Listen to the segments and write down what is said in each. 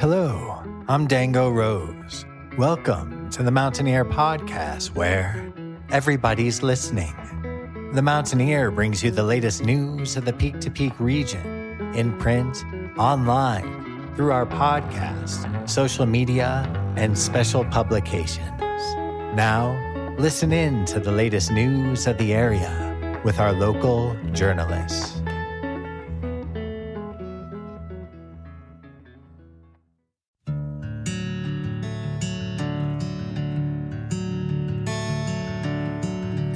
Hello, I'm Dango Rose. Welcome to the Mountaineer Podcast, where everybody's listening. The Mountaineer brings you the latest news of the Peak to Peak region, in print, online, through our podcast, social media, and special publications. Now, listen in to the latest news of the area with our local journalists.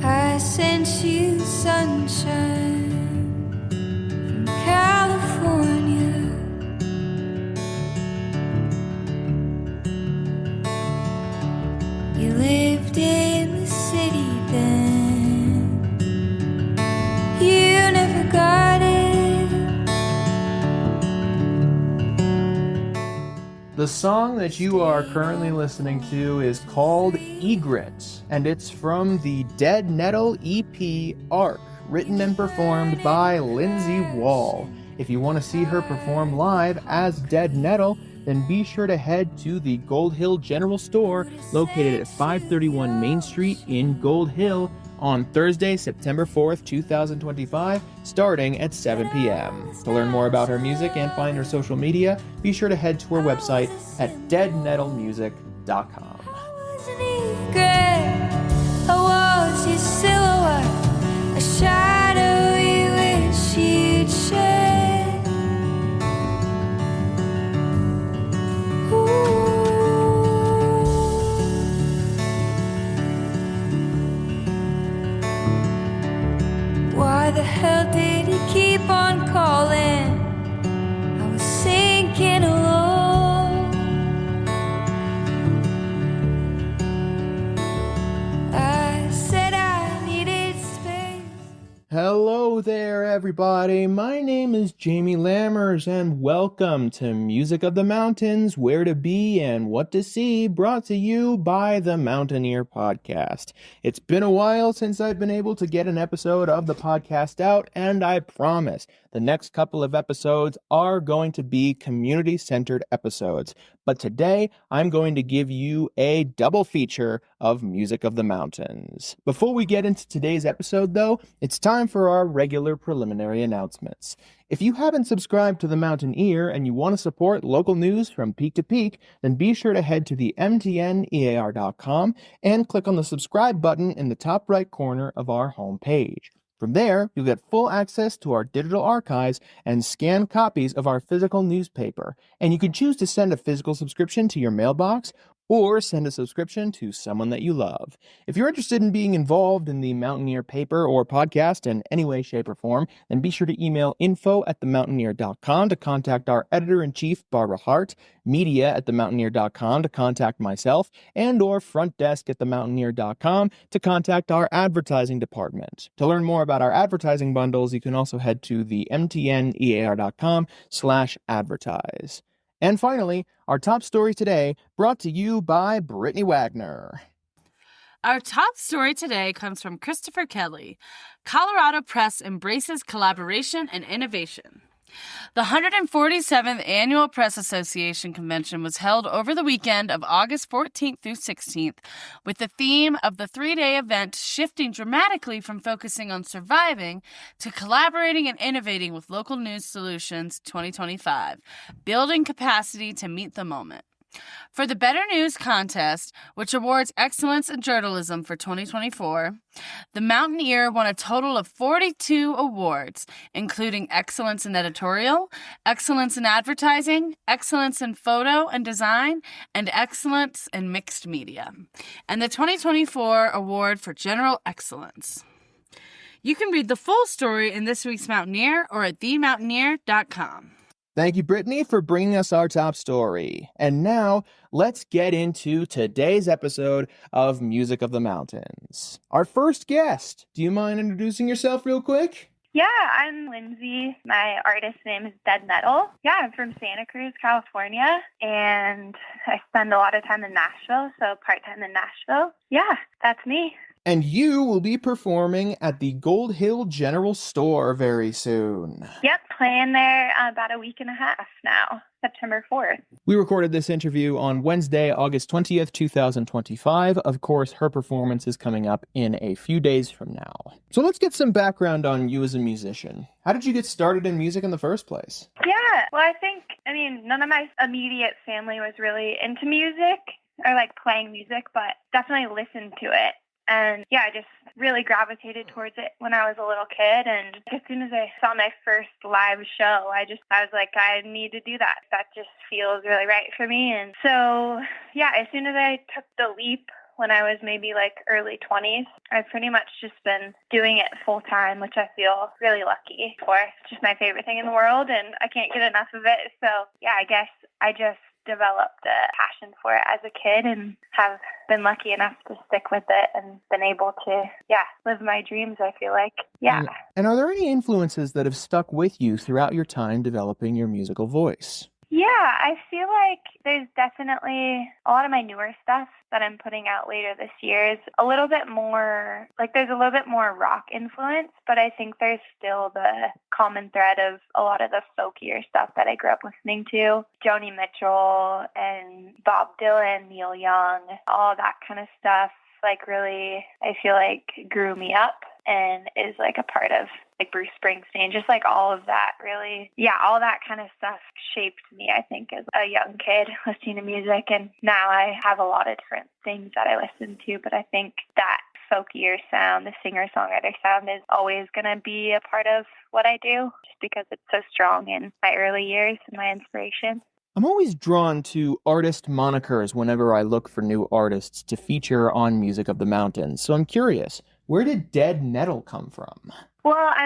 I sent you sunshine from California. You lived in the city then. You never got it. The song that you are currently listening to is called Egret, and it's from the Dead Nettle EP Arc, written and performed by Lindsey Wall. If you want to see her perform live as Dead Nettle, then be sure to head to the Gold Hill General Store located at 531 Main Street in Gold Hill on Thursday, September 4th, 2025, starting at 7 p.m. To learn more about her music and find her social media, be sure to head to her website at deadnettlemusic.com. I was your silhouette, a shadow you wish you'd shed. Ooh. Why the hell did he keep on calling? I was sinking alone. Hello there, everybody. My name is Jamie Lammers, and welcome to Music of the Mountains, Where to Be and What to See, brought to you by the Mountaineer Podcast. It's been a while since I've been able to get an episode of the podcast out, and I promise the next couple of episodes are going to be community-centered episodes. But today, I'm going to give you a double feature of Music of the Mountains. Before we get into today's episode, though, it's time for our regular preliminary announcements. If you haven't subscribed to the Mountaineer and you want to support local news from peak to peak, then be sure to head to the mtnear.com and click on the subscribe button in the top right corner of our homepage. From there, you'll get full access to our digital archives and scanned copies of our physical newspaper, and you can choose to send a physical subscription to your mailbox or send a subscription to someone that you love. If you're interested in being involved in the Mountaineer paper or podcast in any way, shape, or form, then be sure to email info@themountaineer.com to contact our editor-in-chief, Barbara Hart, media@themountaineer.com to contact myself, and or frontdesk@themountaineer.com to contact our advertising department. To learn more about our advertising bundles, you can also head to the mtnear.com/advertise. And finally, our top story today, brought to you by Brittany Wagner. Our top story today comes from Christopher Kelly. Colorado Press embraces collaboration and innovation. The 147th Annual Press Association Convention was held over the weekend of August 14th through 16th, with the theme of the three-day event shifting dramatically from focusing on surviving to collaborating and innovating with local news solutions 2025, building capacity to meet the moment. For the Better News Contest, which awards excellence in journalism for 2024, the Mountaineer won a total of 42 awards, including Excellence in Editorial, Excellence in Advertising, Excellence in Photo and Design, and Excellence in Mixed Media, and the 2024 Award for General Excellence. You can read the full story in this week's Mountaineer or at themountaineer.com. Thank you, Brittany, for bringing us our top story. And now, let's get into today's episode of Music of the Mountains. Our first guest, do you mind introducing yourself real quick? Yeah, I'm Lindsey. My artist name is Dead Nettle. Yeah, I'm from Santa Cruz, California, and I spend a lot of time in Nashville, so part-time in Nashville. Yeah, that's me. And you will be performing at the Gold Hill General Store very soon. Yep, playing there about a week and a half now, September 4th. We recorded this interview on Wednesday, August 20th, 2025. Of course, her performance is coming up in a few days from now. So let's get some background on you as a musician. How did you get started in music in the first place? Yeah, well, none of my immediate family was really into music or like playing music, but definitely listened to it. And yeah, I just really gravitated towards it when I was a little kid. And as soon as I saw my first live show, I was like, I need to do that. That just feels really right for me. And so, yeah, as soon as I took the leap when I was maybe like early 20s, I've pretty much just been doing it full time, which I feel really lucky for. It's just my favorite thing in the world, and I can't get enough of it. So yeah, I guess I just developed a passion for it as a kid and have been lucky enough to stick with it and been able to, live my dreams, I feel like. Yeah. And are there any influences that have stuck with you throughout your time developing your musical voice? Yeah, I feel like there's definitely a lot of my newer stuff that I'm putting out later this year is a little bit more, there's a little bit more rock influence, but I think there's still the common thread of a lot of the folkier stuff that I grew up listening to. Joni Mitchell and Bob Dylan, Neil Young, all that kind of stuff, really, I feel like grew me up and is a part of Bruce Springsteen, just all of that really. Yeah, all that kind of stuff shaped me, I think, as a young kid listening to music. And now I have a lot of different things that I listen to, but I think that folkier sound, the singer-songwriter sound is always going to be a part of what I do just because it's so strong in my early years and my inspiration. I'm always drawn to artist monikers whenever I look for new artists to feature on Music of the Mountains. So I'm curious, where did Dead Nettle come from? Well, I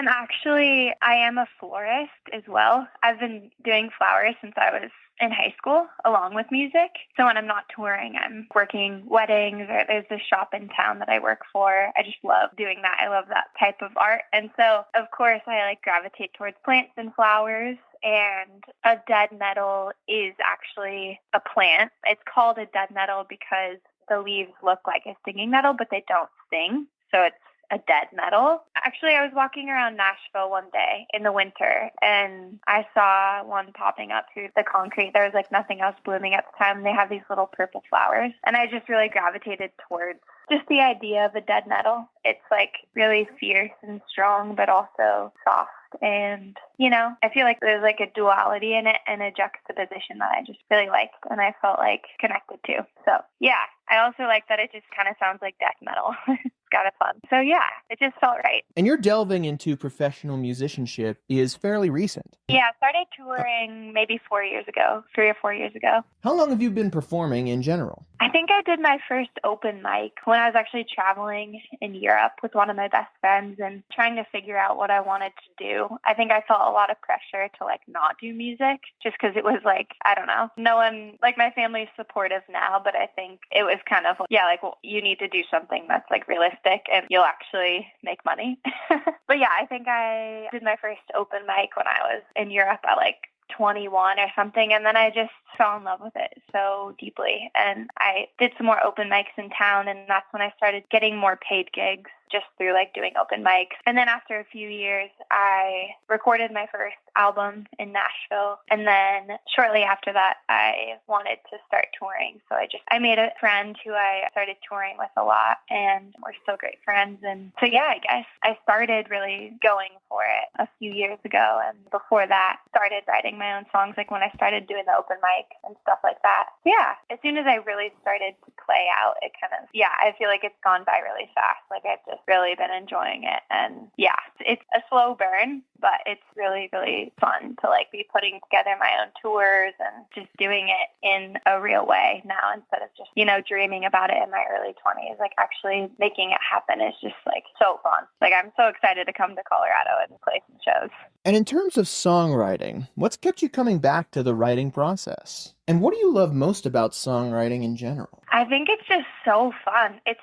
am a florist as well. I've been doing flowers since I was in high school along with music. So when I'm not touring, I'm working weddings, or there's this shop in town that I work for. I just love doing that. I love that type of art. And so, of course, I gravitate towards plants and flowers. And a dead nettle is actually a plant. It's called a dead nettle because the leaves look like a stinging nettle, but they don't sting. So it's a dead nettle. Actually, I was walking around Nashville one day in the winter, and I saw one popping up through the concrete. There was nothing else blooming at the time, and they have these little purple flowers. And I just really gravitated towards just the idea of a dead nettle. It's really fierce and strong, but also soft. And, I feel like there's a duality in it and a juxtaposition that I just really liked and I felt connected to. So, yeah, I also like that it just kind of sounds like death metal. It's kind of fun. So, yeah, it just felt right. And your delving into professional musicianship is fairly recent. Yeah, I started touring maybe 3 or 4 years ago. How long have you been performing in general? I think I did my first open mic when I was actually traveling in Europe with one of my best friends and trying to figure out what I wanted to do. I think I felt a lot of pressure to not do music just because it was I don't know. No one, my family's supportive now, but I think it was kind of, well, you need to do something that's realistic and you'll actually make money. But yeah, I think I did my first open mic when I was in Europe at 21 or something, and then I just fell in love with it so deeply. And I did some more open mics in town, and that's when I started getting more paid gigs just through doing open mics. And then after a few years, I recorded my first album in Nashville. And then shortly after that, I wanted to start touring. So I made a friend who I started touring with a lot, and we're still great friends. And so, yeah, I guess I started really going for it a few years ago. And before that, started writing my own songs, when I started doing the open mic and stuff like that. Yeah, as soon as I really started to play out, it kind of, I feel like it's gone by really fast. I've just really been enjoying it. And yeah, it's a slow burn, but it's really, really fun to be putting together my own tours and just doing it in a real way now instead of just, dreaming about it in my early 20s. Actually making it happen is just so fun. I'm so excited to come to Colorado and play some shows. And in terms of songwriting, what's kept you coming back to the writing process? And what do you love most about songwriting in general? I think it's just so fun. It's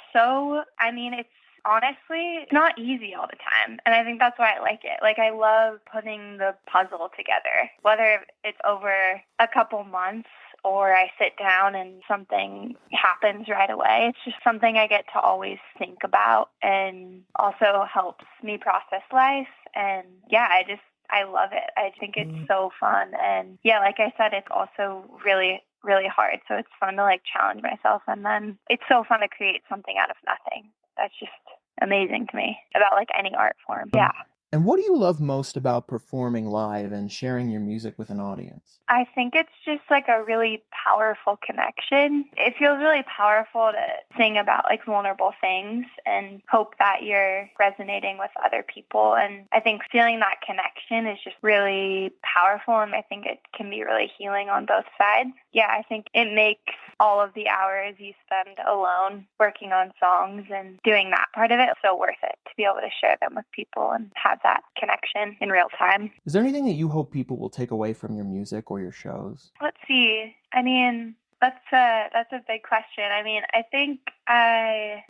honestly, it's not easy all the time. And I think that's why I like it. I love putting the puzzle together, whether it's over a couple months or I sit down and something happens right away. It's just something I get to always think about and also helps me process life. And yeah, I love it. I think it's so fun. And yeah, like I said, it's also really really hard. So it's fun to like challenge myself. And then it's so fun to create something out of nothing. That's just amazing to me about like any art form. Yeah. And what do you love most about performing live and sharing your music with an audience? I think it's just like a really powerful connection. It feels really powerful to sing about like vulnerable things and hope that you're resonating with other people. And I think feeling that connection is just really powerful. And I think it can be really healing on both sides. Yeah, I think it makes all of the hours you spend alone working on songs and doing that part of it so worth it to be able to share them with people and have that connection in real time. Is there anything that you hope people will take away from your music or your shows? Let's see. I mean, that's a big question. I mean, I think that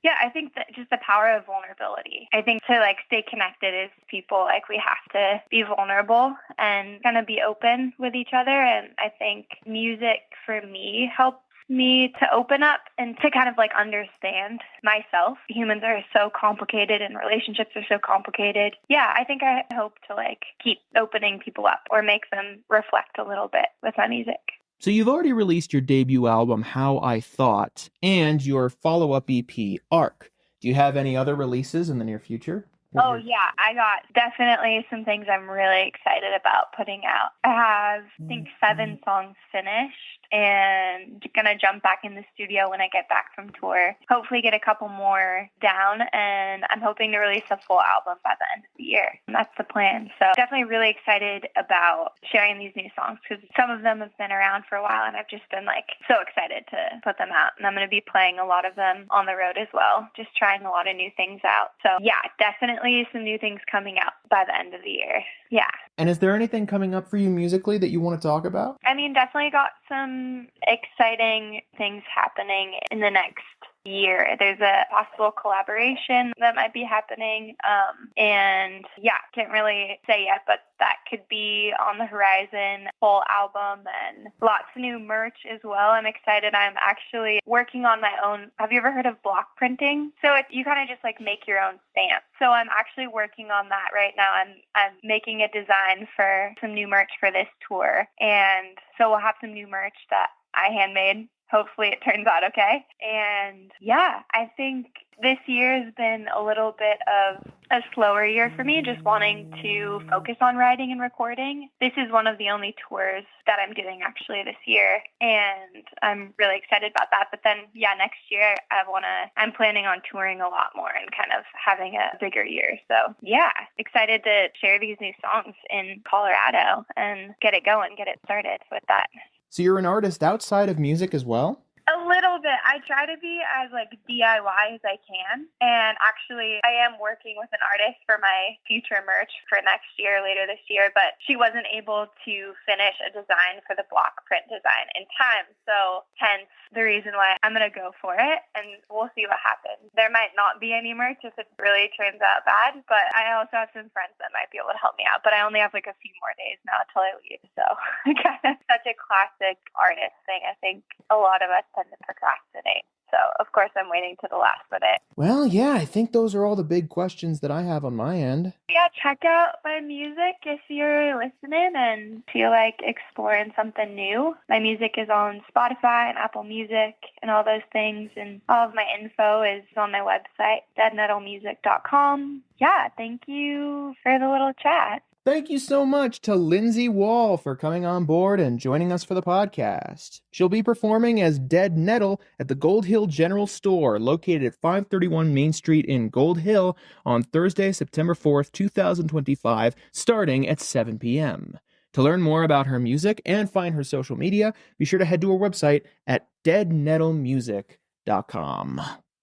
just the power of vulnerability. I think to like stay connected as people, like we have to be vulnerable and kind of be open with each other. And I think music for me helps me to open up and to kind of like understand myself. Humans are so complicated and relationships are so complicated. Yeah, I think I hope to like keep opening people up or make them reflect a little bit with my music. So you've already released your debut album, How I Thought, and your follow-up EP, Arc. Do you have any other releases in the near future? Oh, yeah. I got definitely some things I'm really excited about putting out. I have, I think, 7 songs finished and going to jump back in the studio when I get back from tour. Hopefully get a couple more down, and I'm hoping to release a full album by the end of the year. And that's the plan. So definitely really excited about sharing these new songs because some of them have been around for a while, and I've just been like so excited to put them out. And I'm going to be playing a lot of them on the road as well, just trying a lot of new things out. So yeah, definitely some new things coming out by the end of the year. Yeah. And is there anything coming up for you musically that you want to talk about? I mean, definitely got some exciting things happening in the next year. There's a possible collaboration that might be happening. And yeah, can't really say yet, but that could be on the horizon, full album and lots of new merch as well. I'm excited. I'm actually working on my own. Have you ever heard of block printing? So you kind of just like make your own stamp. So I'm actually working on that right now. I'm making a design for some new merch for this tour. And so we'll have some new merch that I handmade. Hopefully it turns out okay. And yeah, I think this year has been a little bit of a slower year for me, just wanting to focus on writing and recording. This is one of the only tours that I'm doing actually this year, and I'm really excited about that. But then, yeah, next year I'm planning on touring a lot more and kind of having a bigger year. So yeah, excited to share these new songs in Colorado and get it going, get it started with that. So you're an artist outside of music as well? A little bit. I try to be as like DIY as I can. And actually, I am working with an artist for my future merch for next year, later this year, but she wasn't able to finish a design for the block print design in time. So hence the reason why I'm going to go for it, and we'll see what happens. There might not be any merch if it really turns out bad, but I also have some friends that might be able to help me out. But I only have like a few more days now till I leave. So kind of such a classic artist thing. I think a lot of us tend to procrastinate. So, of course, I'm waiting to the last minute. Well, yeah, I think those are all the big questions that I have on my end. Yeah, check out my music if you're listening and feel like exploring something new. My music is on Spotify and Apple Music and all those things. And all of my info is on my website, deadnettlemusic.com. Yeah, thank you for the little chat. Thank you so much to Lindsey Wall for coming on board and joining us for the podcast. She'll be performing as Dead Nettle at the Gold Hill General Store, located at 531 Main Street in Gold Hill on Thursday, September 4th, 2025, starting at 7 p.m. To learn more about her music and find her social media, be sure to head to her website at deadnettlemusic.com.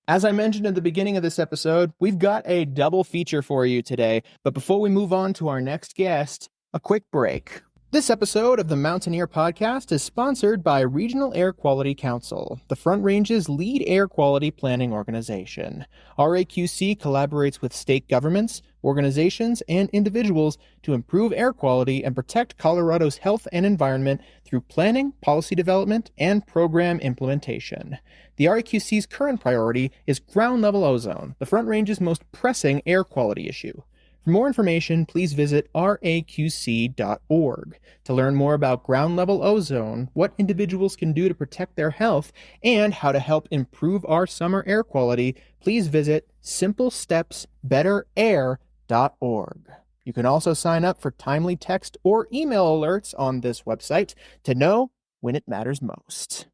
As I mentioned at the beginning of this episode, we've got a double feature for you today. But before we move on to our next guest, a quick break. This episode of the Mountaineer Podcast is sponsored by Regional Air Quality Council, the Front Range's lead air quality planning organization. RAQC collaborates with state governments, organizations, and individuals to improve air quality and protect Colorado's health and environment through planning, policy development, and program implementation. The RAQC's current priority is ground-level ozone, the Front Range's most pressing air quality issue. For more information, please visit raqc.org to learn more about ground-level ozone, what individuals can do to protect their health, and how to help improve our summer air quality. Please visit simplestepsbetterair.org. You can also sign up for timely text or email alerts on this website to know when it matters most.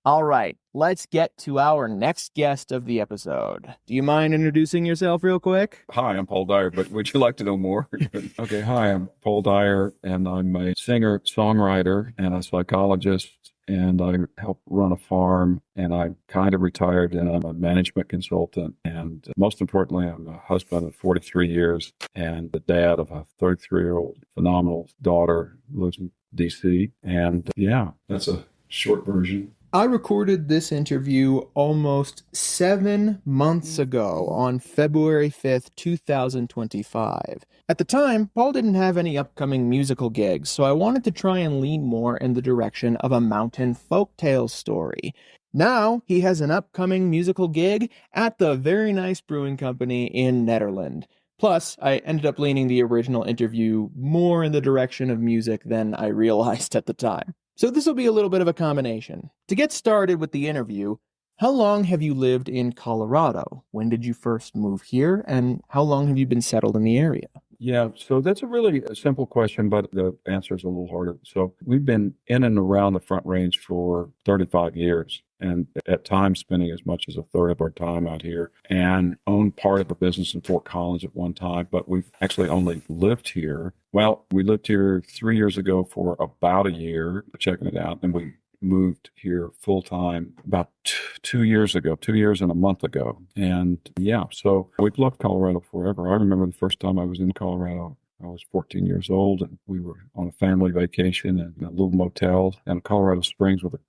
All right, let's get to our next guest of the episode. Do you mind introducing yourself real quick? Hi, I'm Paul Dyer, but would you like to know more? Okay, hi, I'm Paul Dyer, and I'm a singer, songwriter, and a psychologist, and I help run a farm, and I'm kind of retired, and I'm a management consultant, and most importantly, I'm a husband of 43 years, and the dad of a 33-year-old phenomenal daughter who lives in D.C., and yeah, that's a short version. I recorded this interview almost 7 months ago on February 5th, 2025. At the time, Paul didn't have any upcoming musical gigs, so I wanted to try and lean more in the direction of a mountain folktale story. Now, he has an upcoming musical gig at the Very Nice Brewing Company in Netherlands. Plus, I ended up leaning the original interview more in the direction of music than I realized at the time. So this will be a little bit of a combination. To get started with the interview, how long have you lived in Colorado? When did you first move here? And how long have you been settled in the area? Yeah, so that's a really simple question, but the answer is a little harder. So we've been in and around the Front Range for 35 years, and at times spending as much as a third of our time out here, and owned part of a business in Fort Collins at one time, but we've actually only lived here. Well, we lived here 3 years ago for about a year, checking it out, and we moved here full time about 2 years ago, 2 years and a month ago. And yeah, so we've loved Colorado forever. I remember the first time I was in Colorado, I was 14 years old, and we were on a family vacation in a little motel in Colorado Springs with a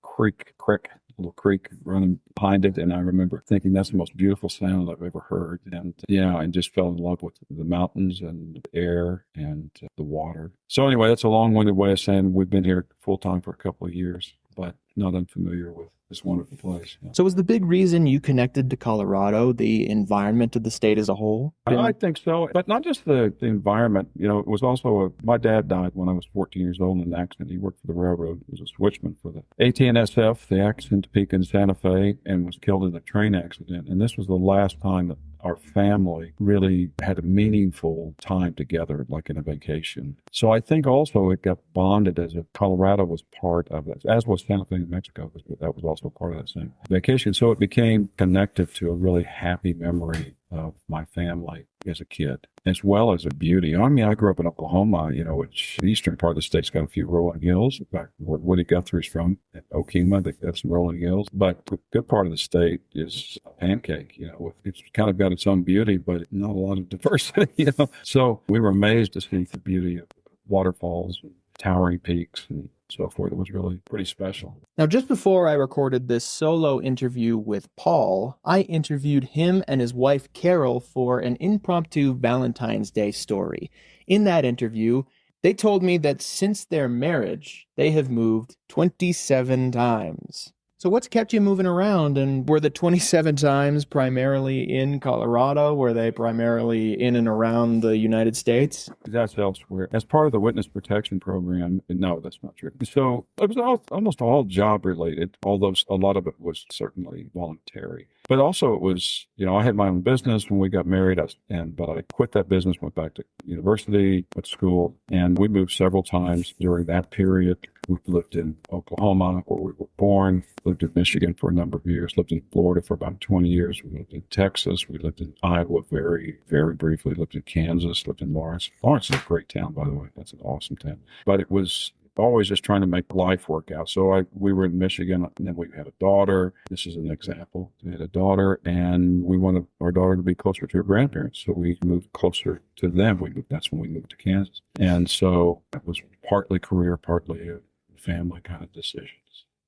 little creek running behind it. And I remember thinking that's the most beautiful sound I've ever heard. And yeah, and just fell in love with the mountains and the air and the water. So anyway, that's a long-winded way of saying we've been here full time for a couple of years, but not unfamiliar with this wonderful place. Yeah. So was the big reason you connected to Colorado the environment of the state as a whole? I think so, but not just the environment. You know, it was also my dad died when I was 14 years old in an accident. He worked for the railroad. He was a switchman for the AT&SF, the accident to Topeka and Santa Fe, and was killed in a train accident. And this was the last time that our family really had a meaningful time together, like in a vacation. So I think also it got bonded as if Colorado was part of it, as was Santa Fe, New Mexico, because that was also part of that same vacation. So it became connected to a really happy memory of my family as a kid, as well as a beauty. I mean, I grew up in Oklahoma, which the eastern part of the state's got a few rolling hills. In fact, where Woody Guthrie's from, at Okemah, they got some rolling hills. But the good part of the state is a pancake, it's kind of got its own beauty, but not a lot of diversity, So we were amazed to see the beauty of waterfalls and towering peaks and so forth. It was really pretty special. Now, just before I recorded this solo interview with Paul, I interviewed him and his wife Carol for an impromptu Valentine's Day story. In that interview, they told me that since their marriage, they have moved 27 times. So what's kept you moving around? And were the 27 times primarily in Colorado? Were they primarily in and around the United States? That's elsewhere. As part of the witness protection program, no, that's not true. So it was almost all job related, although a lot of it was certainly voluntary. But also it was, I had my own business when we got married, but I quit that business, went back to university, went to school, and we moved several times during that period. We lived in Oklahoma, where we were born, lived in Michigan for a number of years, lived in Florida for about 20 years. We lived in Texas. We lived in Iowa very, very briefly, lived in Kansas, lived in Lawrence. Lawrence is a great town, by the way. That's an awesome town. But it was always just trying to make life work out. So we were in Michigan, and then we had a daughter. This is an example. We had a daughter, and we wanted our daughter to be closer to her grandparents. So we moved closer to them. That's when we moved to Kansas. And so it was partly career, partly a family kind of decisions.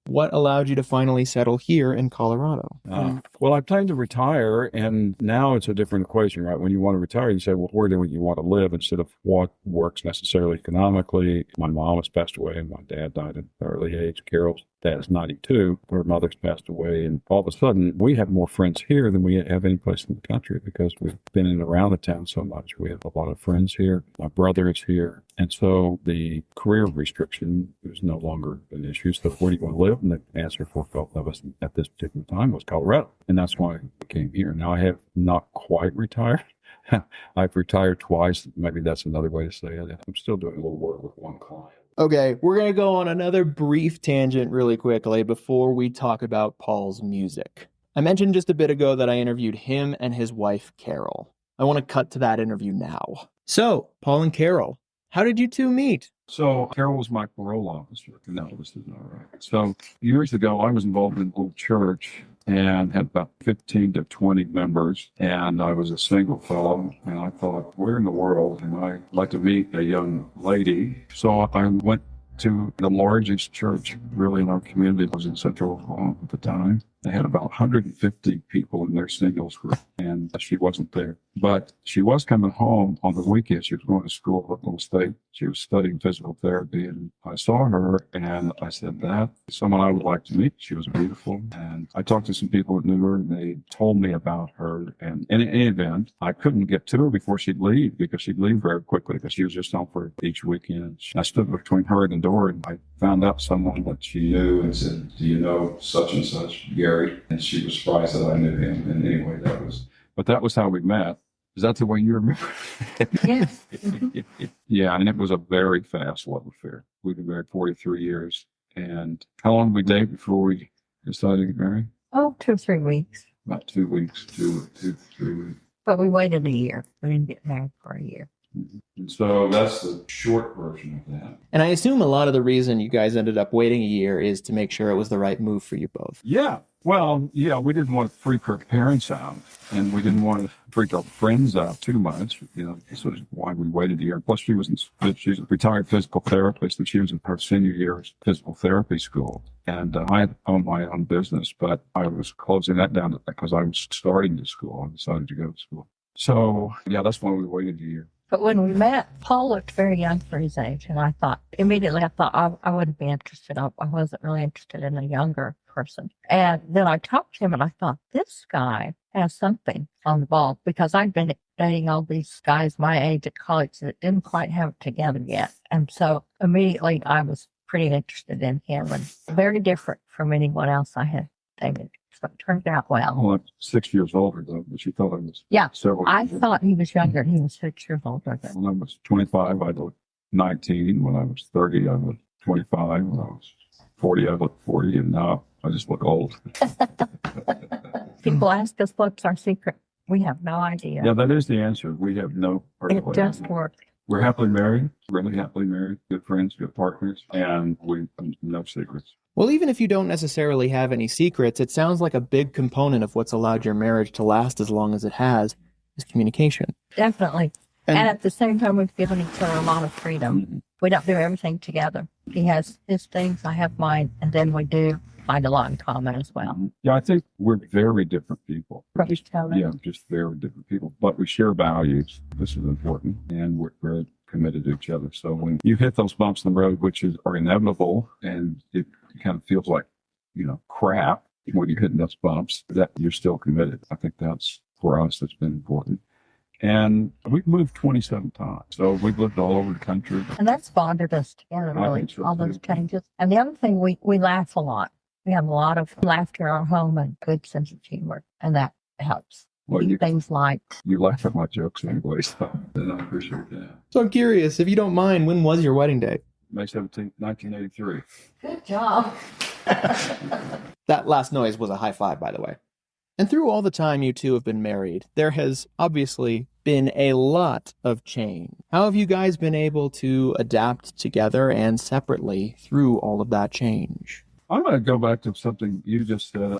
What allowed you to finally settle here in Colorado? Well, I planned to retire, and now it's a different equation, right? When you want to retire, you say, well, where do you want to live instead of what works necessarily economically. My mom has passed away, and my dad died at an early age. Carol's dad's 92. Her mother's passed away. And all of a sudden, we have more friends here than we have any place in the country because we've been in and around the town so much. We have a lot of friends here. My brother is here. And so the career restriction is no longer an issue. So where do you want to live? And the answer for both of us at this particular time was Colorado. And that's why we came here. Now, I have not quite retired. I've retired twice. Maybe that's another way to say it. I'm still doing a little work with one client. Okay, we're going to go on another brief tangent really quickly before we talk about Paul's music. I mentioned just a bit ago that I interviewed him and his wife, Carol. I want to cut to that interview now. So, Paul and Carol, how did you two meet? So Carol was my parole officer. No, this is not right. So years ago, I was involved in a little church and had about 15 to 20 members. And I was a single fellow. And I thought, where in the world am I like to meet a young lady? So I went to the largest church really in our community. It was in Central Oklahoma at the time. They had about 150 people in their singles group, and she wasn't there. But she was coming home on the weekends. She was going to school at Oklahoma State. She was studying physical therapy, and I saw her, and I said, that's someone I would like to meet. She was beautiful, and I talked to some people that knew her, and they told me about her. And in any event, I couldn't get to her before she'd leave, because she'd leave very quickly, because she was just home for each weekend. I stood between her and the door, and I found out someone that she knew and said, do you know such and such, Gary? And she was surprised that I knew him. And anyway, that was how we met. Is that the way you remember? Yes. Yeah, and it was a very fast love affair. We've been married 43 years. And how long did we date before we decided to get married? Oh, 2 or 3 weeks. About 2 weeks, 3 weeks. But we waited a year. We didn't get married for a year. And so that's the short version of that. And I assume a lot of the reason you guys ended up waiting a year is to make sure it was the right move for you both. Yeah. Well, yeah, we didn't want to freak her parents out, and we didn't want to freak our friends out too much. You know, this was why we waited a year. Plus, she's a retired physical therapist, and she was in her senior year of physical therapy school. And I owned my own business, but I was closing that down because I was starting to school. I decided to go to school. So, yeah, that's why we waited a year. But when we met, Paul looked very young for his age. And I thought I wouldn't be interested. I wasn't really interested in a younger person. And then I talked to him and I thought, this guy has something on the ball, because I'd been dating all these guys my age at college that didn't quite have it together yet. And so immediately I was pretty interested in him, and very different from anyone else I had dated. So it turned out well. Well, I'm 6 years older, though, but she thought I was several I years thought he was younger. He was 6 years older. When I was 25, I looked 19. When I was 30, I looked 25. When I was 40, I looked 40. And now I just look old. People ask us what's our secret. We have no idea. Yeah, that is the answer. We have no particular It just answer. worked. We're happily married, really happily married, good friends, good partners, and we no secrets. Well, even if you don't necessarily have any secrets, it sounds like a big component of what's allowed your marriage to last as long as it has is communication. Definitely. And at the same time, we've given each other a lot of freedom. Mm-hmm. We don't do everything together. He has his things, I have mine, and then we do find a lot in common as well. Yeah, I think we're very different people. From each other. Yeah, just very different people. But we share values. This is important. And we're very committed to each other. So when you hit those bumps in the road, which are inevitable, and it kind of feels like, crap when you're hitting those bumps, that you're still committed. I think that's, for us, that's been important. And we've moved 27 times. So we've lived all over the country. And that's bonded us together, I really, think so, all too. those changes. And the other thing, we laugh a lot. We have a lot of laughter in our home and good sense of humor, and that helps. Well, Keep things light. You laugh at my jokes anyway, so and I appreciate that. So I'm curious, if you don't mind, when was your wedding day? May 17th, 1983. Good job. That last noise was a high five, by the way. And through all the time you two have been married, there has obviously been a lot of change. How have you guys been able to adapt together and separately through all of that change? I'm going to go back to something you just said.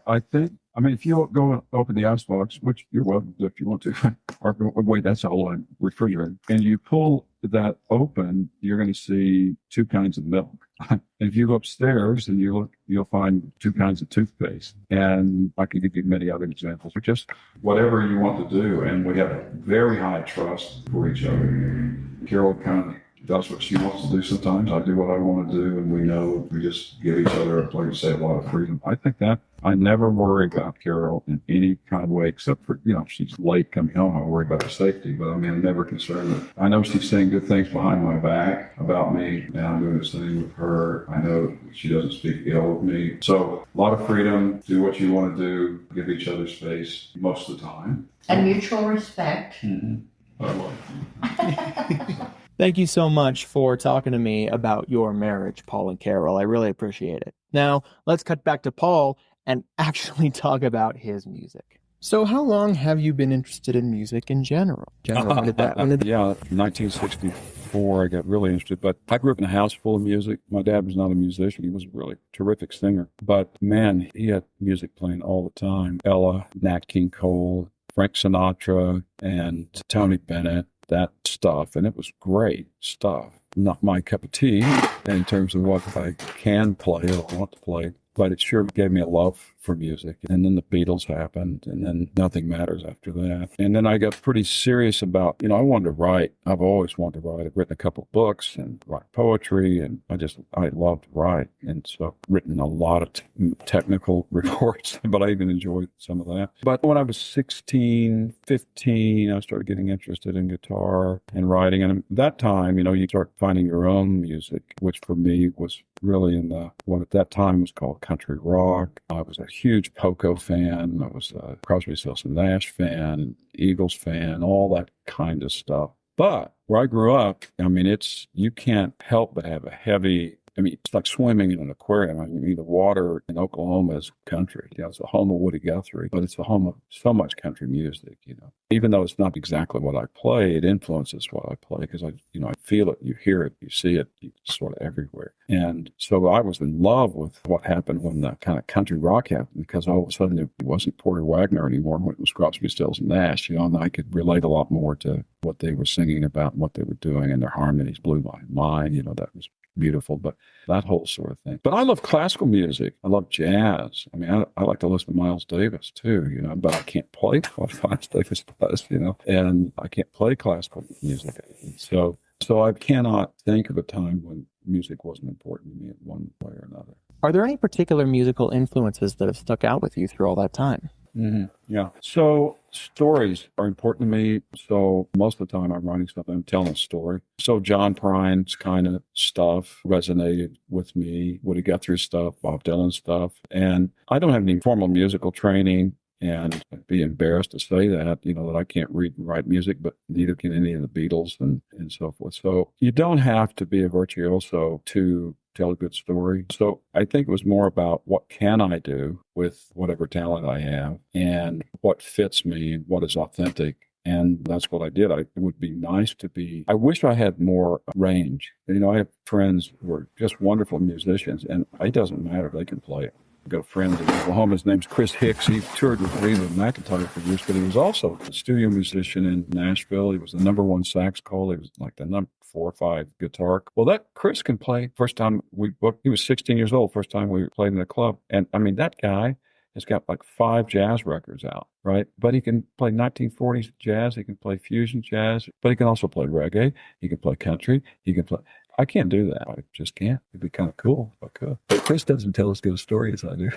If you go and open the icebox, which you're welcome to if you want to, or wait, that's all on refrigerator, and you pull that open, you're going to see 2 kinds of milk. And if you go upstairs and you look, you'll find 2 kinds of toothpaste. And I can give you many other examples, but just whatever you want to do. And we have very high trust for each other. Carol kind of does what she wants to do sometimes. I do what I want to do, and we know we just give each other, like you say, a lot of freedom. I think that I never worry about Carol in any kind of way, except for, if she's late coming home, I worry about her safety. But I mean, I'm never concerned with I know she's saying good things behind my back about me, and I'm doing the same with her. I know she doesn't speak ill of me. So a lot of freedom, do what you want to do, give each other space most of the time. And mutual respect. Mm-hmm. I love you. Thank you so much for talking to me about your marriage, Paul and Carol. I really appreciate it. Now, let's cut back to Paul and actually talk about his music. So how long have you been interested in music in general? When did that? 1964, I got really interested. But I grew up in a house full of music. My dad was not a musician. He was a really terrific singer. But man, he had music playing all the time. Ella, Nat King Cole, Frank Sinatra, and Tony Bennett. That stuff, and it was great stuff. Not my cup of tea in terms of what I can play or want to play, but it sure gave me a love for music. And then the Beatles happened, and then nothing matters after that. And then I got pretty serious about, I wanted to write. I've always wanted to write. I've written a couple of books and write poetry, and I love to write. And so I've written a lot of technical reports, but I even enjoyed some of that. But when I was 16, 15, I started getting interested in guitar and writing. And at that time, you start finding your own music, which for me was really in what at that time was called country rock. I was a huge Poco fan. I was a Crosby, Stills and Nash fan, Eagles fan, all that kind of stuff. But where I grew up, you can't help but have a heavy, it's like swimming in an aquarium. The water in Oklahoma is country. It's the home of Woody Guthrie, but it's the home of so much country music, Even though it's not exactly what I play, it influences what I play because I feel it, you hear it, you see it, it's sort of everywhere. And so I was in love with what happened when the kind of country rock happened because all of a sudden it wasn't Porter Wagner anymore when it was Crosby, Stills and Nash, and I could relate a lot more to what they were singing about and what they were doing, and their harmonies blew my mind, that was beautiful, but that whole sort of thing. But I love classical music. I love jazz. I like to listen to Miles Davis too, but I can't play what Miles Davis does, and I can't play classical music. So I cannot think of a time when music wasn't important to me in one way or another. Are there any particular musical influences that have stuck out with you through all that time? Mm-hmm. Yeah. So stories are important to me. So most of the time I'm writing something, I'm telling a story. So John Prine's kind of stuff resonated with me. Woody Guthrie stuff, Bob Dylan stuff. And I don't have any formal musical training. And I'd be embarrassed to say that, that I can't read and write music, but neither can any of the Beatles and so forth. So you don't have to be a virtuoso to tell a good story. So I think it was more about what can I do with whatever talent I have and what fits me and what is authentic. And that's what I did. It would be nice I wish I had more range. I have friends who are just wonderful musicians, and it doesn't matter. They can play it. I've got a friend in Oklahoma. His name's Chris Hicks. He toured with Reba McEntire for years, but he was also a studio musician in Nashville. He was the number one sax call. He was like the number 4 or 5 guitar. Well, that Chris can play. First time we booked, he was 16 years old. First time we played in the club. And that guy has got like 5 jazz records out, right? But he can play 1940s jazz. He can play fusion jazz, but he can also play reggae. He can play country. I can't do that. I just can't. It'd be kind of cool if I could. But Chris doesn't tell as good a story as I do.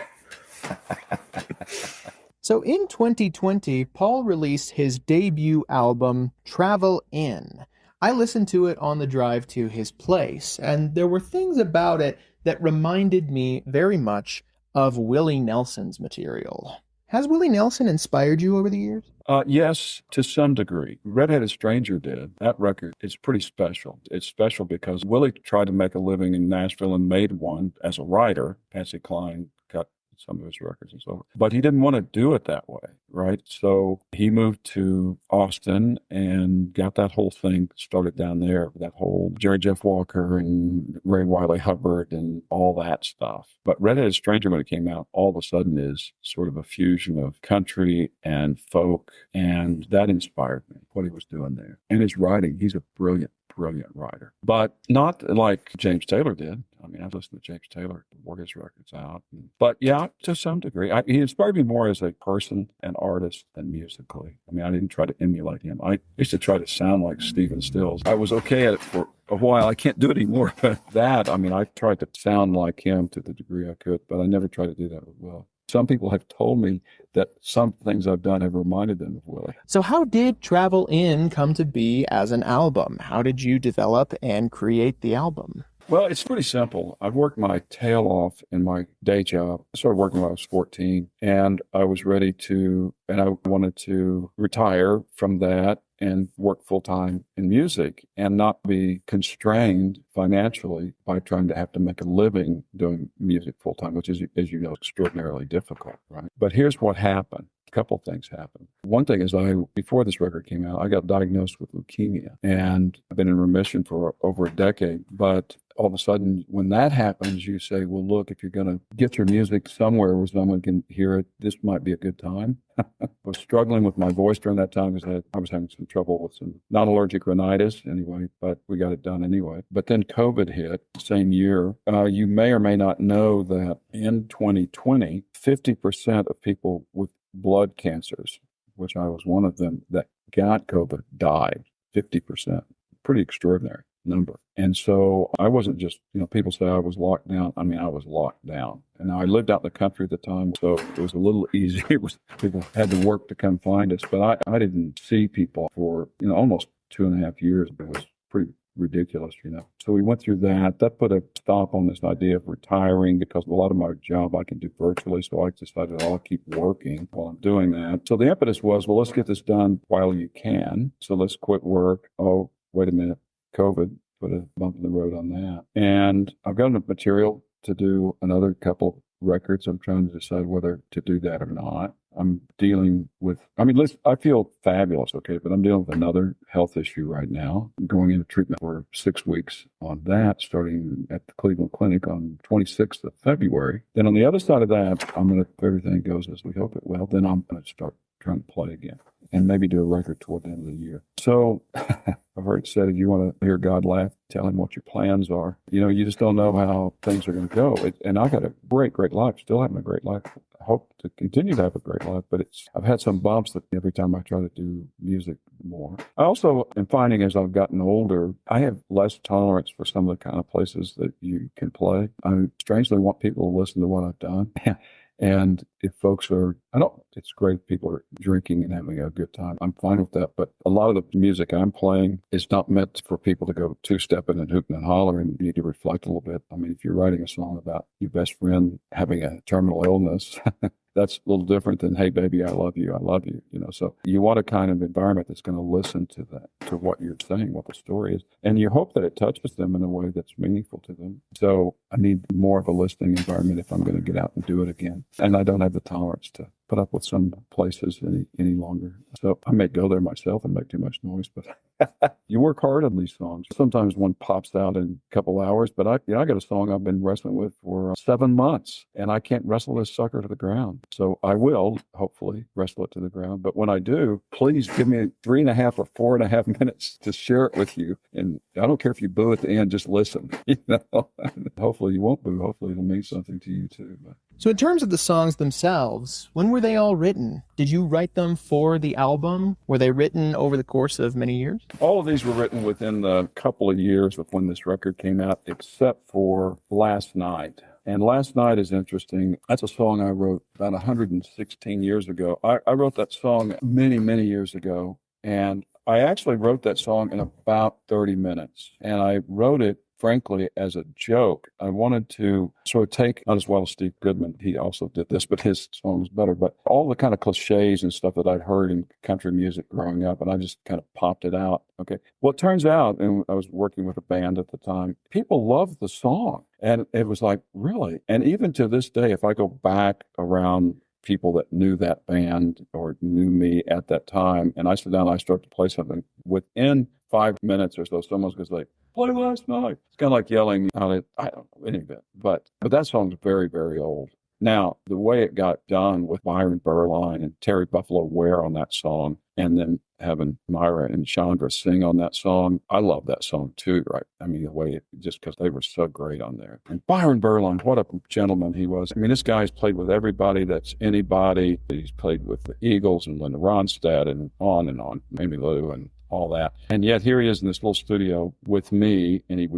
So in 2020, Paul released his debut album, Travel In. I listened to it on the drive to his place, and there were things about it that reminded me very much of Willie Nelson's material. Has Willie Nelson inspired you over the years? Yes, to some degree. Redheaded Stranger did. That record is pretty special. It's special because Willie tried to make a living in Nashville and made one as a writer. Patsy Cline cut some of his records and so on. But he didn't want to do it that way, right? So he moved to Austin and got that whole thing started down there, that whole Jerry Jeff Walker and Ray Wiley Hubbard and all that stuff. But Redheaded Stranger, when it came out, all of a sudden is sort of a fusion of country and folk, and that inspired me, what he was doing there. And his writing, he's a brilliant writer, but not like James Taylor did. I've listened to James Taylor, wore his records out. But yeah, to some degree, he inspired me more as a person, an artist, than musically. I mean, I didn't try to emulate him. I used to try to sound like Stephen Stills. I was okay at it for a while. I can't do it anymore. But I tried to sound like him to the degree I could, but I never tried to do that with Will. Some people have told me that some things I've done have reminded them of Willie. So how did Travel In come to be as an album? How did you develop and create the album? Well, it's pretty simple. I've worked my tail off in my day job. I started working when I was 14, and I was ready to, and I wanted to retire from that and work full-time in music and not be constrained financially by trying to have to make a living doing music full-time, which is, as you know, extraordinarily difficult, right? But here's what happened. A couple of things happened. One thing is before this record came out, I got diagnosed with leukemia, and I've been in remission for over a decade. But all of a sudden, when that happens, you say, well, look, if you're going to get your music somewhere where someone can hear it, this might be a good time. I was struggling with my voice during that time because I was having some trouble with some non-allergic rhinitis anyway, but we got it done anyway. But then COVID hit the same year. You may or may not know that in 2020, 50% of people with blood cancers, which I was one of them, that got COVID died. 50%. Pretty extraordinary number. And so I wasn't just, people say I was locked down. I mean, I was locked down. And I lived out in the country at the time, so it was a little easier. People had to work to come find us. But I didn't see people for, almost 2.5 years. It was pretty ridiculous, So we went through that. That put a stop on this idea of retiring because a lot of my job I can do virtually. So I decided I'll keep working while I'm doing that. So the impetus was, well, let's get this done while you can. So let's quit work. Oh, wait a minute. COVID put a bump in the road on that. And I've got enough material to do another couple records. I'm trying to decide whether to do that or not. I'm dealing with, I feel fabulous, okay, but I'm dealing with another health issue right now. I'm going into treatment for 6 weeks on that, starting at the Cleveland Clinic on 26th of February. Then on the other side of that, if everything goes as we hope it will, then I'm going to start trying to play again and maybe do a record toward the end of the year. So I've heard it said, if you want to hear God laugh, tell him what your plans are. You just don't know how things are going to go. And I got a great, great life, still having a great life. I hope to continue to have a great life, but I've had some bumps that every time I try to do music more. I also am finding as I've gotten older, I have less tolerance for some of the kind of places that you can play. I strangely want people to listen to what I've done. And if folks it's great if people are drinking and having a good time. I'm fine with that. But a lot of the music I'm playing is not meant for people to go two-stepping and hooting and hollering. You need to reflect a little bit. I mean, if you're writing a song about your best friend having a terminal illness, that's a little different than, hey, baby, I love you. So you want a kind of environment that's going to listen to that, to what you're saying, what the story is. And you hope that it touches them in a way that's meaningful to them. So I need more of a listening environment if I'm going to get out and do it again. And I don't have the tolerance to put up with some places any longer. So I may go there myself and make too much noise, but you work hard on these songs. Sometimes one pops out in a couple hours, but I got a song I've been wrestling with for 7 months, and I can't wrestle this sucker to the ground. So I will, hopefully, wrestle it to the ground. But when I do, please give me 3.5 or 4.5 minutes to share it with you. And I don't care if you boo at the end, just listen. Hopefully you won't boo. Hopefully it'll mean something to you too. So in terms of the songs themselves, when were they all written? Did you write them for the album? Were they written over the course of many years? All of these were written within a couple of years of when this record came out, except for Last Night. And Last Night is interesting. That's a song I wrote about 116 years ago. I wrote that song many, many years ago. And I actually wrote that song in about 30 minutes. And I wrote it, frankly, as a joke. I wanted to sort of take, not as well as Steve Goodman, he also did this, but his song was better, but all the kind of cliches and stuff that I'd heard in country music growing up, and I just kind of popped it out. Okay. Well, it turns out, and I was working with a band at the time, people loved the song. And it was like, really? And even to this day, if I go back around people that knew that band or knew me at that time, and I sit down and I start to play something, within 5 minutes or so, someone's going to say, play Last Night. It's kind of like yelling out I don't know any of it. But that song's very, very old. Now, the way it got done with Byron Berline and Terry Buffalo Ware on that song, and then having Myra and Chandra sing on that song, I love that song too, right? I mean, the way just because they were so great on there. And Byron Berline, what a gentleman he was. I mean, this guy's played with everybody that's anybody. He's played with the Eagles and Linda Ronstadt and on, Amy Lou and all that. And yet here he is in this little studio with me, and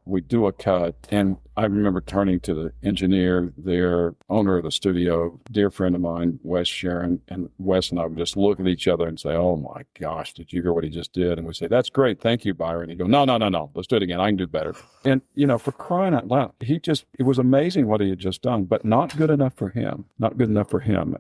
we'd do a cut. And I remember turning to the engineer, their owner of the studio, dear friend of mine, Wes Sharon, and Wes and I would just look at each other and say, oh my gosh, did you hear what he just did? And we'd say, that's great. Thank you, Byron. He'd go, no. Let's do it again. I can do better. And, for crying out loud, it was amazing what he had just done, but not good enough for him.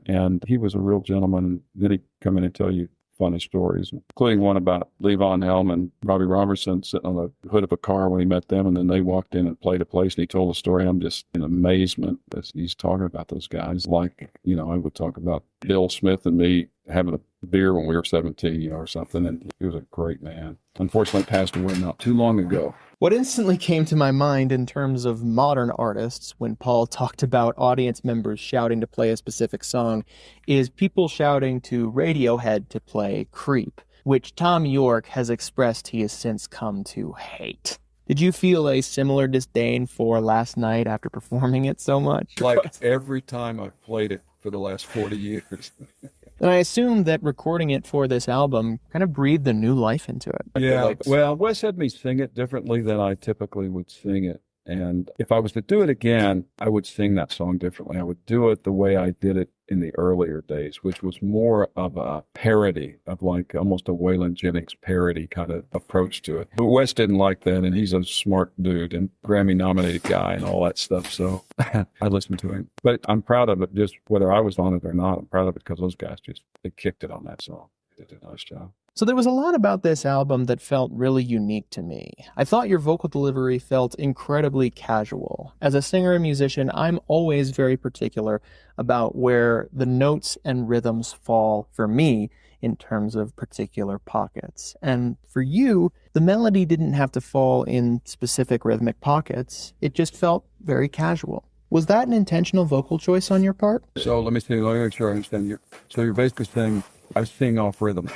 And he was a real gentleman. Then he'd come in and tell you funny stories, including one about Levon Helm and Robbie Robertson sitting on the hood of a car when he met them, and then they walked in and played a place, and he told a story. I'm just in amazement as he's talking about those guys. Like, I would talk about Bill Smith and me having a beer when we were 17, or something, and he was a great man. Unfortunately, passed away not too long ago. What instantly came to my mind in terms of modern artists when Paul talked about audience members shouting to play a specific song is people shouting to Radiohead to play Creep, which Tom York has expressed he has since come to hate. Did you feel a similar disdain for Last Night after performing it so much? Like every time I've played it for the last 40 years. And I assume that recording it for this album kind of breathed a new life into it. Yeah, well, Wes had me sing it differently than I typically would sing it. And if I was to do it again, I would sing that song differently. I would do it the way I did it in the earlier days, which was more of a parody, of like almost a Waylon Jennings parody kind of approach to it. But Wes didn't like that, and he's a smart dude and Grammy-nominated guy and all that stuff, so I listened to him. But I'm proud of it, just whether I was on it or not. I'm proud of it because those guys they kicked it on that song. They did a nice job. So there was a lot about this album that felt really unique to me. I thought your vocal delivery felt incredibly casual. As a singer and musician, I'm always very particular about where the notes and rhythms fall for me in terms of particular pockets. And for you, the melody didn't have to fall in specific rhythmic pockets. It just felt very casual. Was that an intentional vocal choice on your part? So let me make sure I understand you. So you're basically saying I sing off rhythm.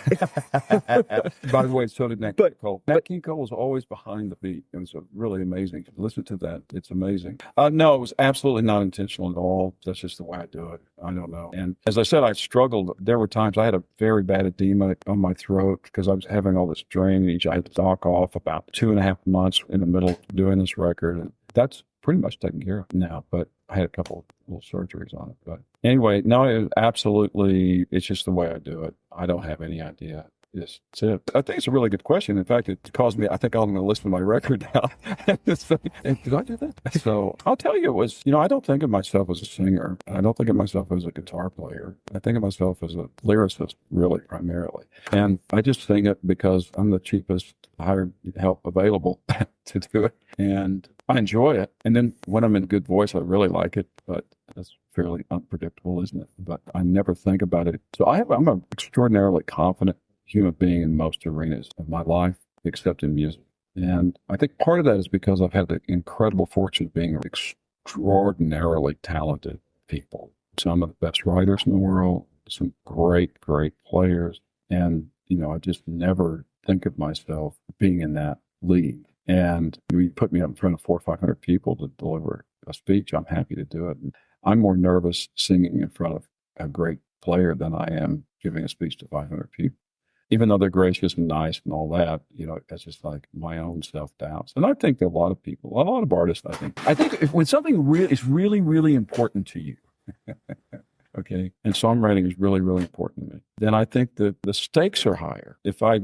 By the way, so did Nat King Cole. Nat King Cole was always behind the beat. It was really amazing. Listen to that. It's amazing. No, it was absolutely not intentional at all. That's just the way I do it. I don't know. And as I said, I struggled. There were times I had a very bad edema on my throat because I was having all this drainage. I had to dock off about 2.5 months in the middle of doing this record. And that's pretty much taken care of now, but I had a couple of little surgeries on it. But anyway, no, it's just the way I do it. I don't have any idea. That's it. I think it's a really good question. In fact, it caused me, I think I'm going to listen to my record now. Did I do that? So I'll tell you, it was, I don't think of myself as a singer. I don't think of myself as a guitar player. I think of myself as a lyricist, really, primarily. And I just sing it because I'm the cheapest hired help available to do it. And I enjoy it. And then when I'm in good voice, I really like it. But that's fairly unpredictable, isn't it? But I never think about it. So I'm an extraordinarily confident human being in most arenas of my life, except in music. And I think part of that is because I've had the incredible fortune of being extraordinarily talented people. Some of the best writers in the world, some great, great players. And, I just never think of myself being in that league. And you put me up in front of 400 or 500 people to deliver a speech, I'm happy to do it. And I'm more nervous singing in front of a great player than I am giving a speech to 500 people. Even though they're gracious and nice and all that, it's just like my own self-doubts. And I think that a lot of artists, I think when something is really, really important to you, okay, and songwriting is really, really important to me, then I think that the stakes are higher. I've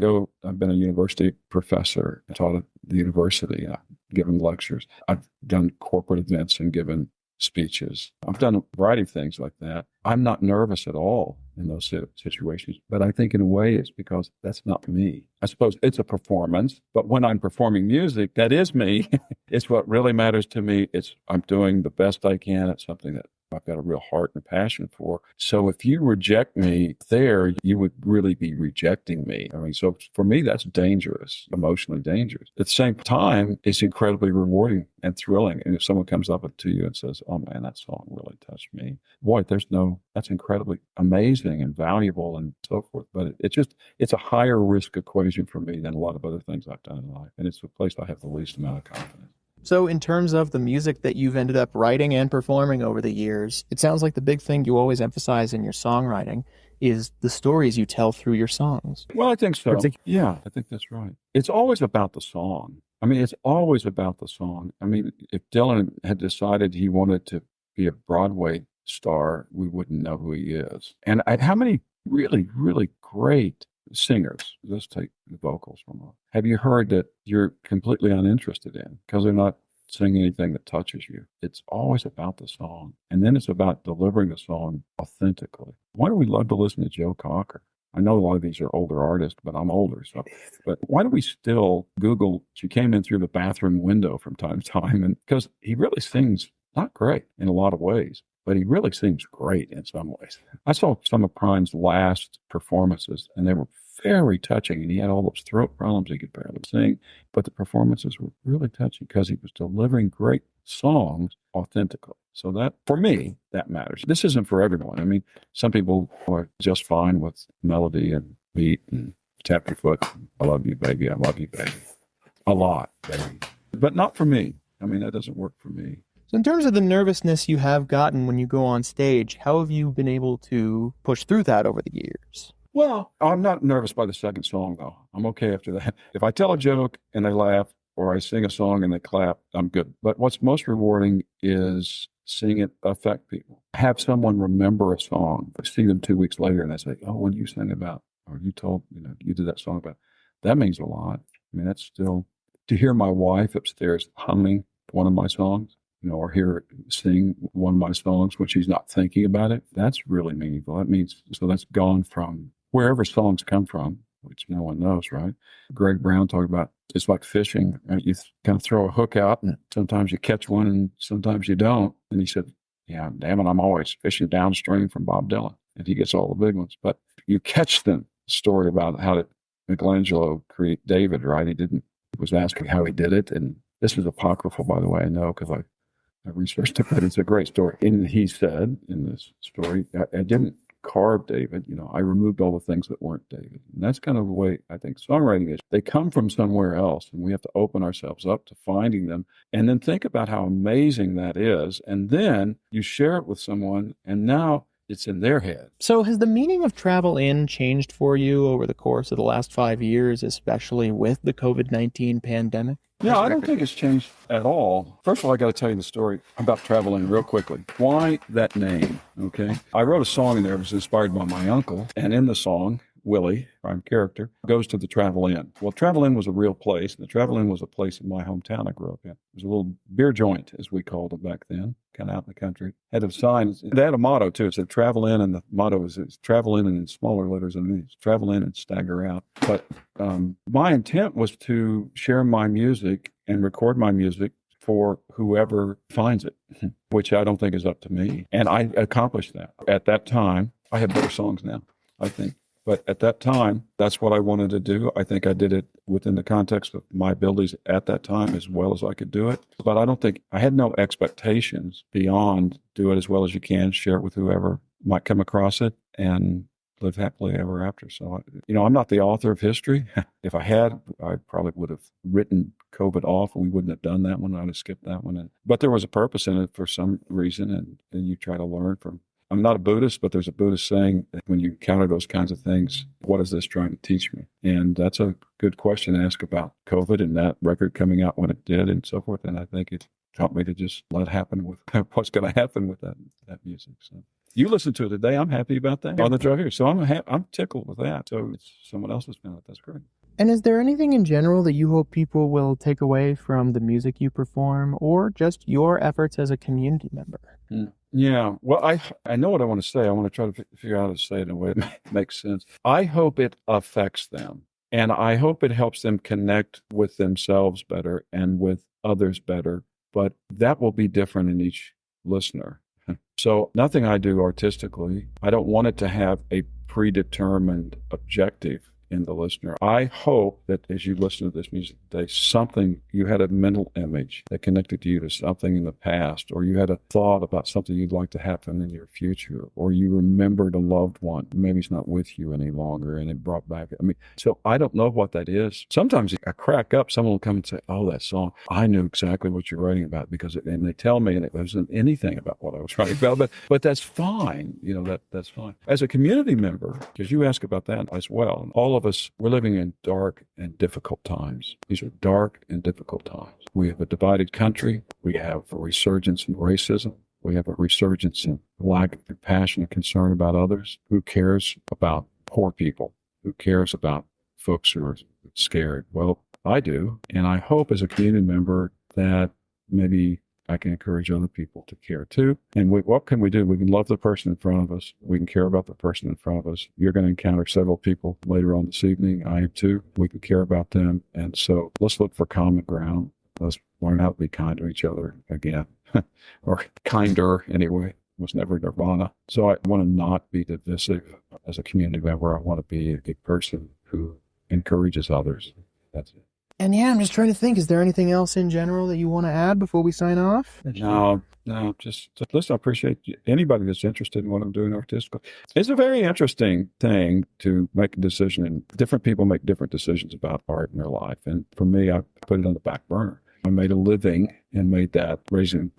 been a university professor. I taught at the university. I've given lectures. I've done corporate events and given speeches. I've done a variety of things like that. I'm not nervous at all in those situations, but I think in a way it's because that's not me. I suppose it's a performance, but when I'm performing music, that is me. It's what really matters to me. I'm doing the best I can at something that I've got a real heart and passion for. So if you reject me there, you would really be rejecting me. I mean, so for me, that's dangerous, emotionally dangerous. At the same time, it's incredibly rewarding and thrilling. And if someone comes up to you and says, oh man, that song really touched me, boy, that's incredibly amazing and valuable and so forth. But it's a higher risk equation for me than a lot of other things I've done in life. And it's the place I have the least amount of confidence. So in terms of the music that you've ended up writing and performing over the years, it sounds like the big thing you always emphasize in your songwriting is the stories you tell through your songs. Well, I think so. Yeah, I think that's right. It's always about the song. I mean, it's always about the song. I mean, if Dylan had decided he wanted to be a Broadway star, we wouldn't know who he is. And how many really, really great singers, let's take the vocals from them, have you heard that you're completely uninterested in because they're not singing anything that touches you? It's always about the song. And then it's about delivering the song authentically. Why do we love to listen to Joe Cocker? I know a lot of these are older artists, but I'm older. But why do we still Google, she came in through the bathroom window from time to time? And because he really sings not great in a lot of ways, but he really sings great in some ways. I saw some of Prime's last performances, and they were very touching, and he had all those throat problems. He could barely sing, but the performances were really touching because he was delivering great songs authentically. So that, for me, that matters. This isn't for everyone. I mean, some people are just fine with melody and beat and tap your foot. I love you, baby. I love you, baby. A lot, baby. But not for me. I mean, that doesn't work for me. So in terms of the nervousness you have gotten when you go on stage, how have you been able to push through that over the years? Well, I'm not nervous by the second song, though. I'm okay after that. If I tell a joke and they laugh, or I sing a song and they clap, I'm good. But what's most rewarding is seeing it affect people. Have someone remember a song, see them 2 weeks later, and they say, oh, when you sang about, or you told, you did that song about, that means a lot. I mean, that's still, to hear my wife upstairs humming one of my songs, or hear her sing one of my songs when she's not thinking about it, that's really meaningful. That means, so that's gone from wherever songs come from, which no one knows, right? Greg Brown talked about, it's like fishing. You kind of throw a hook out, and sometimes you catch one and sometimes you don't. And he said, yeah, damn it, I'm always fishing downstream from Bob Dylan, and he gets all the big ones. But you catch the story about how did Michelangelo create David, right? He was asking how he did it. And this is apocryphal, by the way, I know, because I researched it, but it's a great story. And he said in this story, I didn't carve David, I removed all the things that weren't David. And that's kind of the way I think songwriting is. They come from somewhere else, and we have to open ourselves up to finding them, and then think about how amazing that is. And then you share it with someone, and now it's in their head. So has the meaning of Travel In changed for you over the course of the last 5 years, especially with the COVID-19 pandemic? No, I don't think it's changed at all. First of all, I got to tell you the story about Travel In real quickly. Why that name, okay? I wrote a song in there that was inspired by my uncle, and in the song, Willie, prime character, goes to the Travel Inn. Well, Travel Inn was a real place, and the Travel Inn was a place in my hometown I grew up in. It was a little beer joint, as we called it back then, kind of out in the country. Had a sign. They had a motto, too. It said Travel In, and the motto is Travel In, and in smaller letters underneath, Travel In and Stagger Out. But my intent was to share my music and record my music for whoever finds it, which I don't think is up to me. And I accomplished that. At that time, I have better songs now, I think. But at that time, that's what I wanted to do. I think I did it within the context of my abilities at that time as well as I could do it. But I don't think, I had no expectations beyond do it as well as you can, share it with whoever might come across it, and live happily ever after. So, I'm not the author of history. If I had, I probably would have written COVID off, and we wouldn't have done that one. I'd have skipped that one. But there was a purpose in it for some reason, and then you try to learn from. I'm not a Buddhist, but there's a Buddhist saying that when you encounter those kinds of things, what is this trying to teach me? And that's a good question to ask about COVID and that record coming out when it did and so forth. And I think it taught me to just let happen with what's going to happen with that music. So you listen to it today. I'm happy about that on the drive here. So I'm tickled with that. So it's someone else has found it. That's great. And is there anything in general that you hope people will take away from the music you perform, or just your efforts as a community member? Yeah. Well, I know what I want to say. I want to try to figure out how to say it in a way that makes sense. I hope it affects them, and I hope it helps them connect with themselves better and with others better. But that will be different in each listener. So nothing I do artistically, I don't want it to have a predetermined objective in the listener. I hope that as you listen to this music today, you had a mental image that connected you to something in the past, or you had a thought about something you'd like to happen in your future, or you remembered a loved one. Maybe it's not with you any longer and it brought back. So I don't know what that is. Sometimes I crack up, someone will come and say, oh, that song, I knew exactly what you're writing about and they tell me, and it wasn't anything about what I was writing about, but that's fine. That's fine. As a community member, because you ask about that as well, all of us, we're living in dark and difficult times. These are dark and difficult times. We have a divided country. We have a resurgence in racism. We have a resurgence in lack of compassion and concern about others. Who cares about poor people? Who cares about folks who are scared? Well, I do. And I hope as a community member that maybe I can encourage other people to care too. And what can we do? We can love the person in front of us. We can care about the person in front of us. You're going to encounter several people later on this evening. I am too. We can care about them. And so let's look for common ground. Let's learn how to be kind to each other again, or kinder anyway. It was never nirvana. So I want to not be divisive as a community member. I want to be a person who encourages others. That's it. And yeah, I'm just trying to think, is there anything else in general that you want to add before we sign off? No, just listen, I appreciate anybody that's interested in what I'm doing artistically. It's a very interesting thing to make a decision, and different people make different decisions about art in their life. And for me, I put it on the back burner. I made a living and made that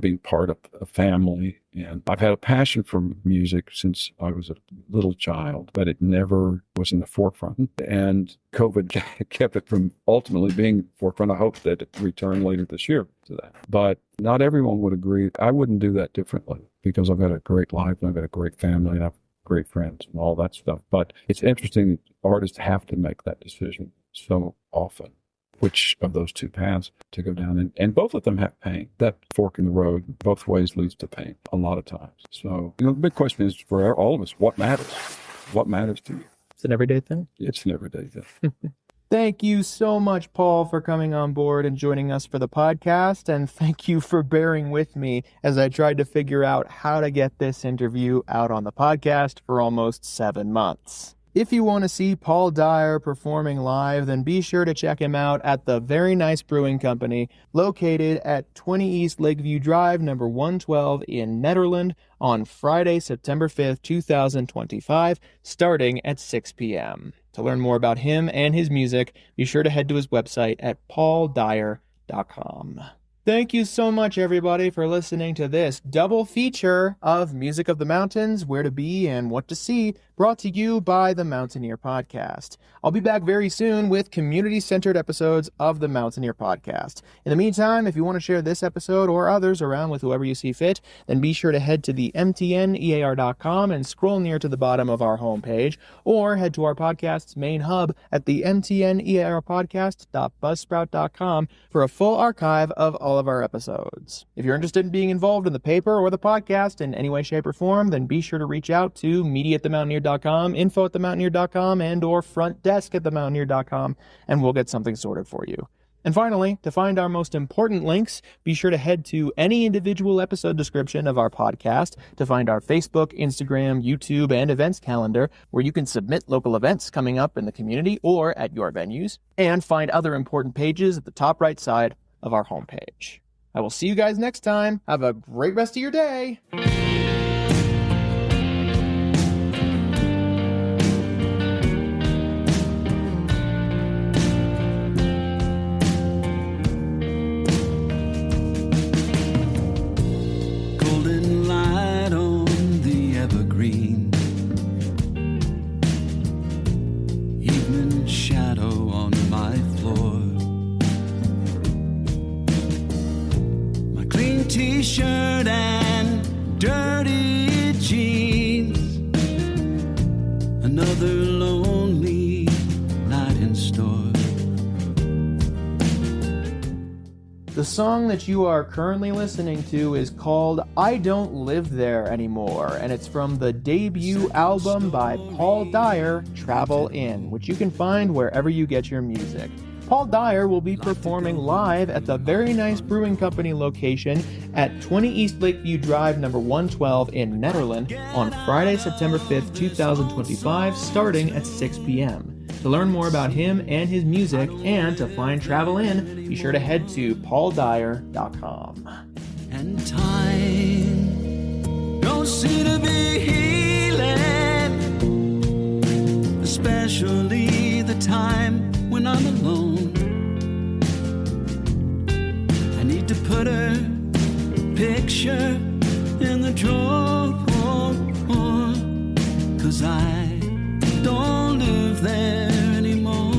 being part of a family. And I've had a passion for music since I was a little child, but it never was in the forefront. And COVID kept it from ultimately being forefront. I hope that it return later this year to that. But not everyone would agree. I wouldn't do that differently because I've got a great life and I've got a great family and I've great friends and all that stuff. But it's interesting that artists have to make that decision so often. Which of those two paths to go down. And both of them have pain. That fork in the road both ways leads to pain a lot of times. So, the big question is for all of us, what matters? What matters to you? It's an everyday thing? It's an everyday thing. Thank you so much, Paul, for coming on board and joining us for the podcast. And thank you for bearing with me as I tried to figure out how to get this interview out on the podcast for almost 7 months. If you want to see Paul Dyer performing live, then be sure to check him out at the Very Nice Brewing Company, located at 20 East Lakeview Drive, number 112 in Netherland, on Friday, September 5th, 2025, starting at 6 p.m. To learn more about him and his music, be sure to head to his website at pauldyer.com. Thank you so much, everybody, for listening to this double feature of Music of the Mountains, Where to Be and What to See, brought to you by the Mountaineer Podcast. I'll be back very soon with community-centered episodes of the Mountaineer Podcast. In the meantime, if you want to share this episode or others around with whoever you see fit, then be sure to head to the mtnear.com and scroll near to the bottom of our homepage, or head to our podcast's main hub at the mtnearpodcast.buzzsprout.com for a full archive of all of our episodes. If you're interested in being involved in the paper or the podcast in any way, shape, or form, then be sure to reach out to media@themountaineer.com, info@themountaineer.com, and or front desk at themountaineer.com, and we'll get something sorted for you. And finally, to find our most important links, be sure to head to any individual episode description of our podcast to find our Facebook, Instagram, YouTube, and events calendar, where you can submit local events coming up in the community or at your venues, and find other important pages at the top right side of our homepage. I will see you guys next time. Have a great rest of your day. Golden light on the evergreen, evening shadow on my floor. T-shirt and dirty jeans, another lonely night in store. The song that you are currently listening to is called I Don't Live There Anymore, and it's from the debut album by Paul Dyer, Travel In, which you can find wherever you get your music. Paul Dyer will be performing live at the Very Nice Brewing Company location at 20 East Lakeview Drive, number 112 in Netherland on Friday, September 5th, 2025, starting at 6 p.m. To learn more about him and his music and to find travel in, be sure to head to pauldyer.com. And time don't seem to be healing, especially the time when I'm alone. I need to put her picture in the drawer, 'cause I don't live there anymore.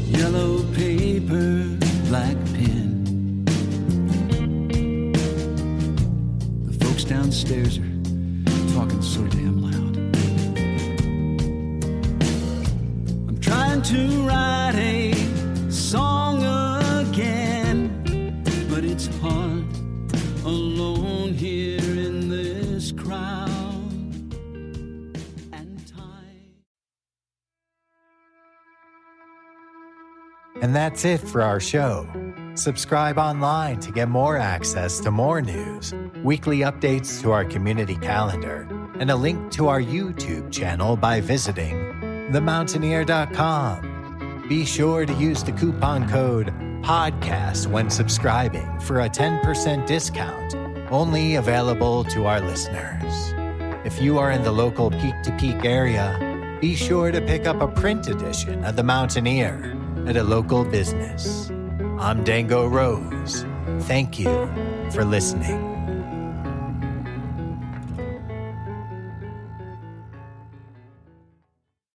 Yellow paper, black pen. The folks downstairs are talking so damn loud. I'm trying to write a song again, but it's hard alone here in this crowd. And time. And that's it for our show. Subscribe online to get more access to more news, weekly updates to our community calendar, and a link to our YouTube channel by visiting themountaineer.com. Be sure to use the coupon code PODCAST when subscribing for a 10% discount, only available to our listeners. If you are in the local Peak to Peak area, be sure to pick up a print edition of The Mountaineer at a local business. I'm Dango Rose. Thank you for listening.